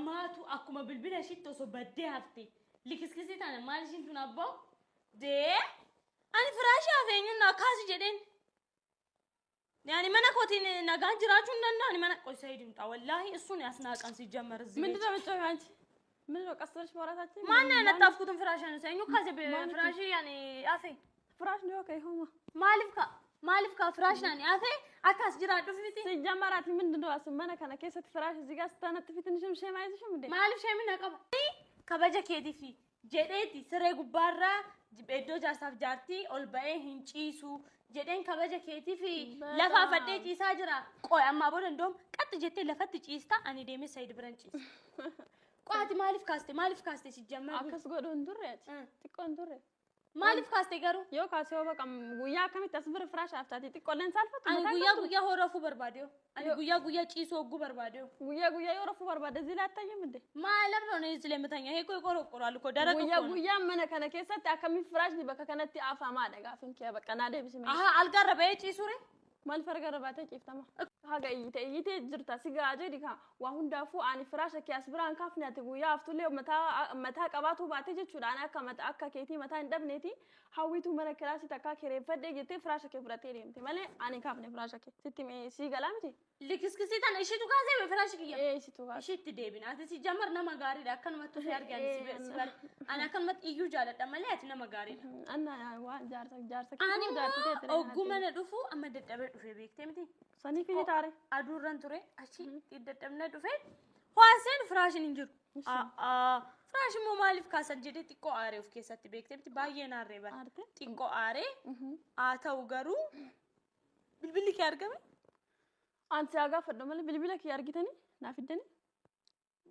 ammaatu akkuma bilbila shittoo so baddee hafte likiskisii tana maal ishiin tun abboo dee ani firaashii hafeenyuun akkaasi jedheen yani mana kootiin nagaan jiraachuun danda'ani mana qoysaa hidimta wallaahi issuun asnaaqan sijammar እዚህ ምንድን ነው የምትጮኸው አንቺ ምን ነው ቀስረሽ ማውራታችን ማን ያነጣፍኩትን ፍራሽን ሰኞ ካዜ ፍራሽ ያኔ አፌ ፍራሽ ነው ከይሁማ ማልፍካ ፍራሽ ናኒ አፌ አካስ ጅራዱ ፍቲ ሲጀመራት ምንድነው አስመነ ከነ ከሰት ፍራሽ እዚህ ጋር ስተነጥፊ ትንሽም ሸማይዝሽም እንዴ ማልፍ ሸሚ ነቀባ ከበጀ ኬዲፊ ጀዴቲ ስሬ ጉባራ ቤዶ ጃርሳፍ ጃርቲ ኦልባኤ ሂንጪሱ ጀዴን ከበጀ ኬቲፊ ለፋ ፈዴ ጪሳ ጅራ ቆይ አማ ቦደ እንደም ቀጥ ጀቴ ለፈት ጪስታ አኒ ደሜ ሳይድ ብረንጪስ ቋቲ ማልፍ ካስቴ ሲጀመር አከስ ጎዶን ዱሬት ጥቆን ዱሬ ማልፍ ካስቴ ገሩ ዮ ካሴው በቃ ጉያ ከመት ተስብር ፍራሽ አፍታቲ ጥቆለን ሳልፈት አኒ ጉያ ሆረፉ በርባዴው አኒ ጉያ ጪሶ ወጉ በርባዴው ጉያ ዮረፉ በርባዴ እዚህ ላይ አታየም እንዴ ማለም ነው ነው እዚህ ላይ መተኛ ይሄ እኮ ይቆረቆራል እኮ ደረቅ እኮ ጉያ መነ ከነ ከሰት አከሚ ፍራሽ ሊበከ ከነቲ አፋ ማደጋ ፍንኪ በቃ ናደ ቢስሚ አሃ አልጋረበ ጪሱሬ ማል ፈርገረባተ ጪፍተማ haga ite jirta siga ajedi ka wa hunda fu ani firasha ki asbiran kafnati guya aftule mata qabatu baate jechuudha ana akka mata akka keeti mata indabneti hawitu mana klasi takka kere fadde gete firasha ke furate demte male ani kafne firasha ke sitti me si galamti likiskisi tan ishitu kaze be firasha ki ishitu ka ishitti debina ati si jamar na magari da kan matu fi argan sibar ana kan mat iyu jalada male ati na magari anna wa jarsa ani jarsa ogumana dufu amma daddabe dufe bektemti sani fi tare aduran ture achi iddadamna dufe waasen firashin injiru firash mo malif kasan jede tikko aare of keessatti beektemti baay'een aarre bar tikko aare taa'u garu bilbilli kee argame anti aga faddo male bilbila kee argitani naafidani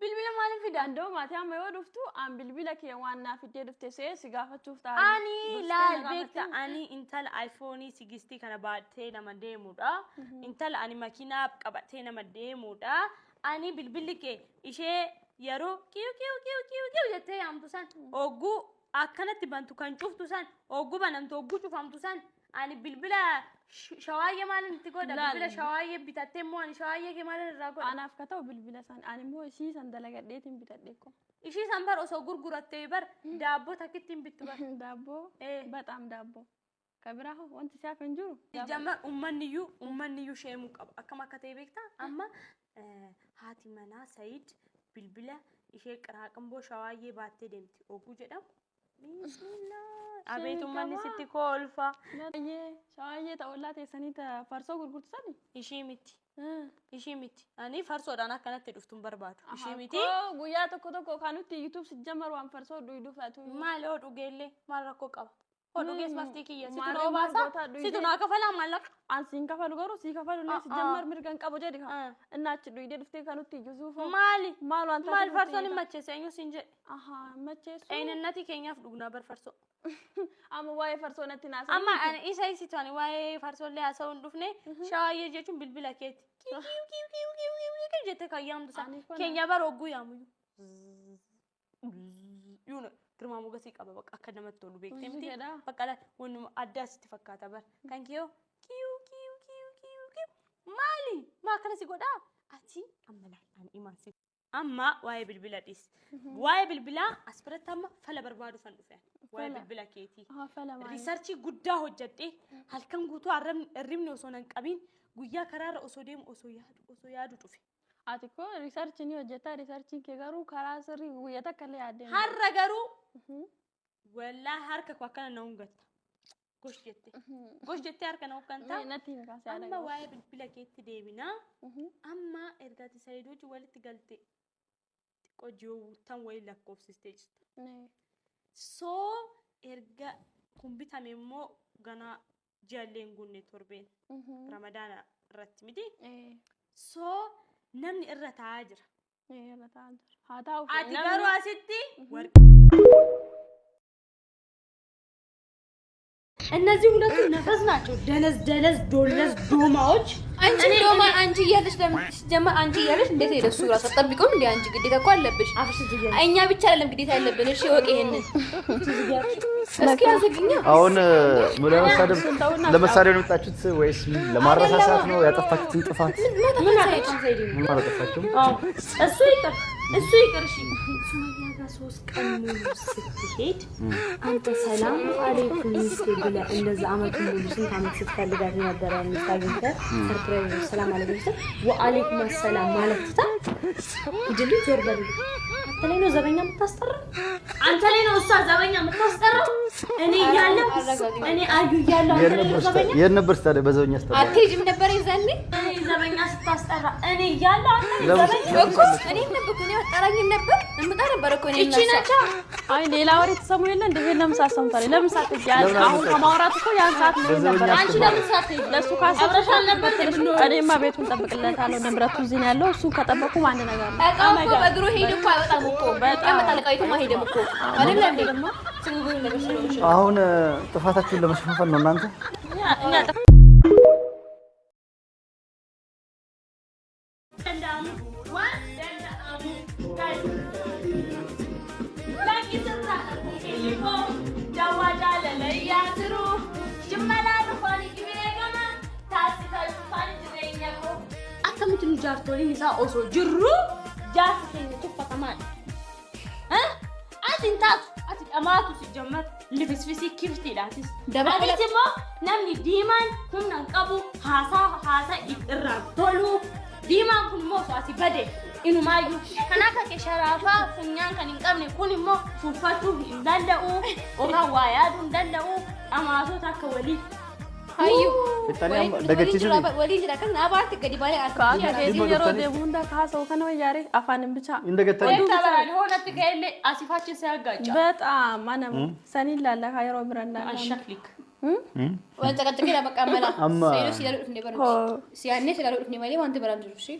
bilbila malif fidando maati amma yoo duftu an bilbila kee waan naafidde dufte see si gaafachuuf taa'u ani laal beekta ani intal iphone 60 kana baattee nama deemudha intal ani makina qabattee nama deemudha ani bilbilli kee ishee yeroo kiyu jettee yaamtu san oggu akkanatti bantu kan cuftu san oggu banamtu oggu cufamtu san ani bilbila shawaaye maalin itti godha bilbila shawaaye bitattee immoo ani shawaaye kee maalin irraa godha anaaf ka ta'u bilbila san ani immoo ishii san dalagadheetiin bitadhe ko ishii san bar osoo gurgurattee bar daabboo takkittiin bittu bar daabboo በጣም daabboo kabiraho wanti siyaaf hin jiru jamma ummanniyyuu sheemuu qaba akkam akka ta'e beektaa amma haati manaa Sayid bilbila ishee qiraaqamboo shawaayyee baattee deemti oguu jedhamu bismillah abeetu manni sitti kolfa shawaayyee ta'ullaa teessanii farsoo gurgurtusani ishii miti ani farsoodhaan akkanatti dhuftuun barbaadu ishii miti guyyaa tokko kanutti YouTube sijjamar waan farsoo dhufatu maal oo dhugeellee maal rakkoo qaba Oduges pasti kiyya situ no basa situ na kafala malak an sin kafalu garu si kafalu ne si jammar mirgan qabo jadi ka እናች ዱይደ ድፍቴ ካኑት ዩሱፍ ማሉ አንተ ማል ፈርሶን መቼ ሰኞ ሲንጀ መቼ አይነነቲ ከኛፍ ዱግና በር ፈርሶ አማ ዋይ ፈርሶ ነቲና አማ አን ኢሳይ ሲቷኒ ዋይ ፈርሶ ላይ አሰው እንዱፍኔ ሻዋዬ ጀቹን ብልብላ ኬት ኪው ጀተ ካያም ዱሳ ከኛ በር ወጉ ያሙዩ ዩነ ግርማ ሞገስ ይቀበ በቃ ከነመት ቶሉ ቤክቴምቲ በቃ ወንኑ አዳስ ተፈካታ በር ካንኪዮ ኪው ማሊ ማከለሲ ጎዳ አቲ አመላል አን ኢማንሲ አማ ዋይ ብልብላ ዲስ ዋይ ብልብላ አስፈረታማ ፈለ በርባዱ ፈንዱፈ ዋይ ብልብላ ኬቲ ሪሰርች ጉዳ ሆጀዴ halkan guutu arrimne osonan qabin guyya karara osodem osoyaadu tufe atiko research ni hojjeta research ke garu kara sirri guyyata kale ade harra garu walla harka kwa kana naungatta gosh jette harka naukanta nati ka sa amma waye bilbila keetti deebina amma ergati saydoji walitti galte qojo tan way lakkoofsiste so erga kumbitame mo gana jalleen gunne torben ramadana irratti miti so namni irra taa jira irra taa haa taa'u ati garuu asitti እነዚህ ሁለቱ ነፈስ ናቸው ደለዝ ዶማዎች አንቺ እያለሽ ለምን አንቺ እያለሽ እንዴት ሄደሱ ራስ ተጠብቀው እንዴ አንቺ ግዴታ እኮ አለብሽ እኛ ብቻ አይደለም ግዴታ ያለብን እሺ ወቄ ይሄንን እስኪ ያዘግኛ አሁን ለመሳደብ ነው የመጣችሁት ወይስ ለማረሳሳት ነው ያጠፋችሁትን ጥፋት ምን አጠፋችሁ ምን አጠፋችሁ እሱ ይጠፋ እሱ ይቅርሽ ሱመያ ጋር 3 ቀን ሙሉ ስትሄድ አንተ ሰላም አለይኩም ብለህ እንደዛ አመት ሙሉ ስንት አመት ስትፈልጋት ነበር አንስታግንተ ሰርፕራይዝ ሰላም አለይኩም ወአለይኩም ሰላም ማለት ይድል ጆርበል አንተ ላይ ነው ዘበኛ የምታስጠራ አንተ ላይ ነው እሷ ዘበኛ የምታስጠራው እኔ ያለው እኔ አዩ ያለው አንተ ላይ ነው ዘበኛ የነበር ታዲያ በዘበኛ አስጠራ አትሄጂም ነበር ይዛኔ እኔ ዘበኛ ስታስጠራ እኔ ያለው አንተ ዘበኛ እኮ እኔ ነበር እኔ ወጣራኝ ነበር እንምጣ ነበር እኮ እኔ እቺ ነቻ አይ ሌላ ወሬ ተሰሙ የለ እንደ ለምሳ ሰምታለ ለምሳ ተያዝ አሁን ከማውራት እኮ ያን ሰዓት ነው ነበር አንቺ ለምሳ ተይ ለሱ ካሰብሻል ነበር እኔማ ቤቱን ጠብቅለታለሁ ንብረቱ እዚህ ነው ያለው እሱን ከጠበቁ ማን ነገር ነው አቃው እኮ በእግሩ ሄድ እኮ አይወጣም እኮ በጣም ታለቃይቱ ማሄደም እኮ አይደል እንዴ ስንጉኝ ነገር ስለሆነ አሁን ጥፋታችሁን ለመሸፋፈን ነው እናንተ እኛ akkamitti nu jaartoliin isaa osoo jirru jaarsi keenya tuffatamaan ati hin taatu ati dhamaatu si jammar lifisfisii kiftiidhaatis anis immoo namni diimaan humna hin qabu haasaa irraan tolu diimaan kun immoo osoo asi bade inumaayyuu kan akka kee sharaafaa funyaan kan hin qabne kun immoo tuffachuu hin danda'u yookaan waa yaaduu hin danda'u dhamaatota akka walii hayu dagachiisuu walii jira kan abaarti gadi balee kaaka keetii yeroo deemunda kaasoo kana wayyaare afaanin bicha እንደገተኝ tabaraan hoonatti ka'ellee asifachi si aggacha በጣም ማነው ሰኒን ላላ ካየሮ ብራንዳ ashaklik wanta kattaqira bakka mala seedo si dalu dhufne baro si yaanne si dalu dhufne malee wanti baran jiru si